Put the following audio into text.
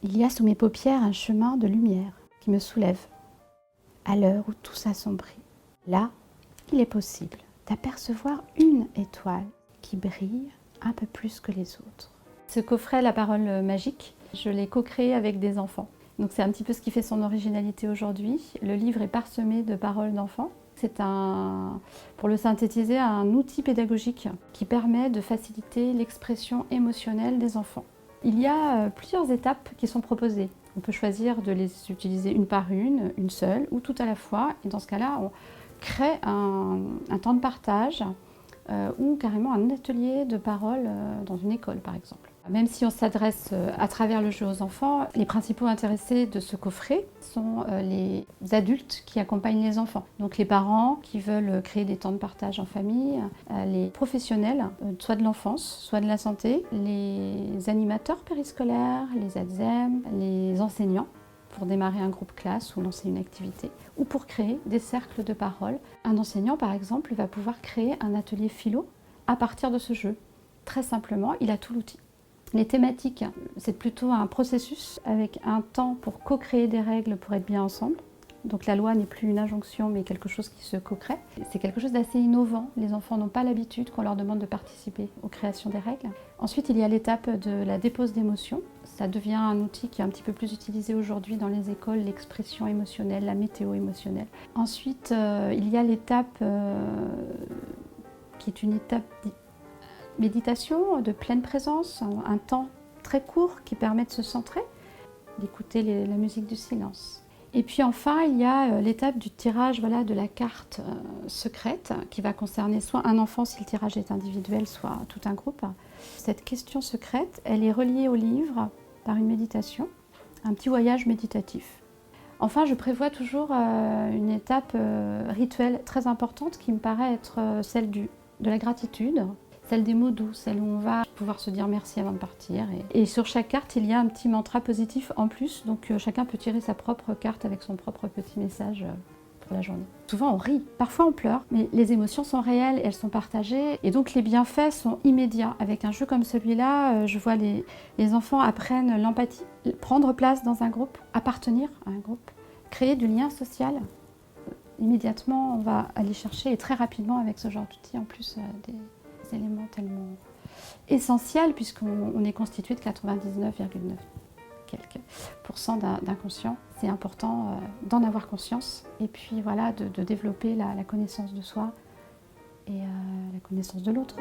Il y a sous mes paupières un chemin de lumière qui me soulève à l'heure où tout s'assombrit. Là, il est possible d'apercevoir une étoile qui brille un peu plus que les autres. Ce coffret, La Parole magique, je l'ai co-créé avec des enfants. Donc c'est un petit peu ce qui fait son originalité aujourd'hui. Le livre est parsemé de paroles d'enfants. C'est pour le synthétiser, un outil pédagogique qui permet de faciliter l'expression émotionnelle des enfants. Il y a plusieurs étapes qui sont proposées. On peut choisir de les utiliser une par une seule ou tout à la fois. Et dans ce cas-là, on crée un temps de partage ou carrément un atelier de parole dans une école, par exemple. Même si on s'adresse à travers le jeu aux enfants, les principaux intéressés de ce coffret sont les adultes qui accompagnent les enfants. Donc les parents qui veulent créer des temps de partage en famille, les professionnels, soit de l'enfance, soit de la santé, les animateurs périscolaires, les ADSEM, les enseignants pour démarrer un groupe classe ou lancer une activité, ou pour créer des cercles de parole. Un enseignant, par exemple, va pouvoir créer un atelier philo à partir de ce jeu. Très simplement, il a tout l'outil. Les thématiques, c'est plutôt un processus avec un temps pour co-créer des règles pour être bien ensemble. Donc la loi n'est plus une injonction, mais quelque chose qui se co-crée. C'est quelque chose d'assez innovant. Les enfants n'ont pas l'habitude qu'on leur demande de participer aux créations des règles. Ensuite, il y a l'étape de la dépose d'émotions. Ça devient un outil qui est un petit peu plus utilisé aujourd'hui dans les écoles, l'expression émotionnelle, la météo émotionnelle. Ensuite, il y a l'étape qui est une étape méditation, de pleine présence, un temps très court qui permet de se centrer, d'écouter la musique du silence. Et puis enfin, il y a l'étape du tirage de la carte secrète qui va concerner soit un enfant si le tirage est individuel, soit tout un groupe. Cette question secrète, elle est reliée au livre par une méditation, un petit voyage méditatif. Enfin, je prévois toujours une étape rituelle très importante qui me paraît être celle de la gratitude, celle des mots doux, celle où on va pouvoir se dire merci avant de partir. Et sur chaque carte, il y a un petit mantra positif en plus, donc chacun peut tirer sa propre carte avec son propre petit message pour la journée. Souvent on rit, parfois on pleure, mais les émotions sont réelles, elles sont partagées, et donc les bienfaits sont immédiats. Avec un jeu comme celui-là, je vois les enfants apprennent l'empathie, prendre place dans un groupe, appartenir à un groupe, créer du lien social. Immédiatement, on va aller chercher, et très rapidement avec ce genre d'outils, en plus des éléments tellement essentiels puisqu'on est constitué de 99,9% d'inconscient. C'est important d'en avoir conscience et puis voilà de développer la connaissance de soi et la connaissance de l'autre.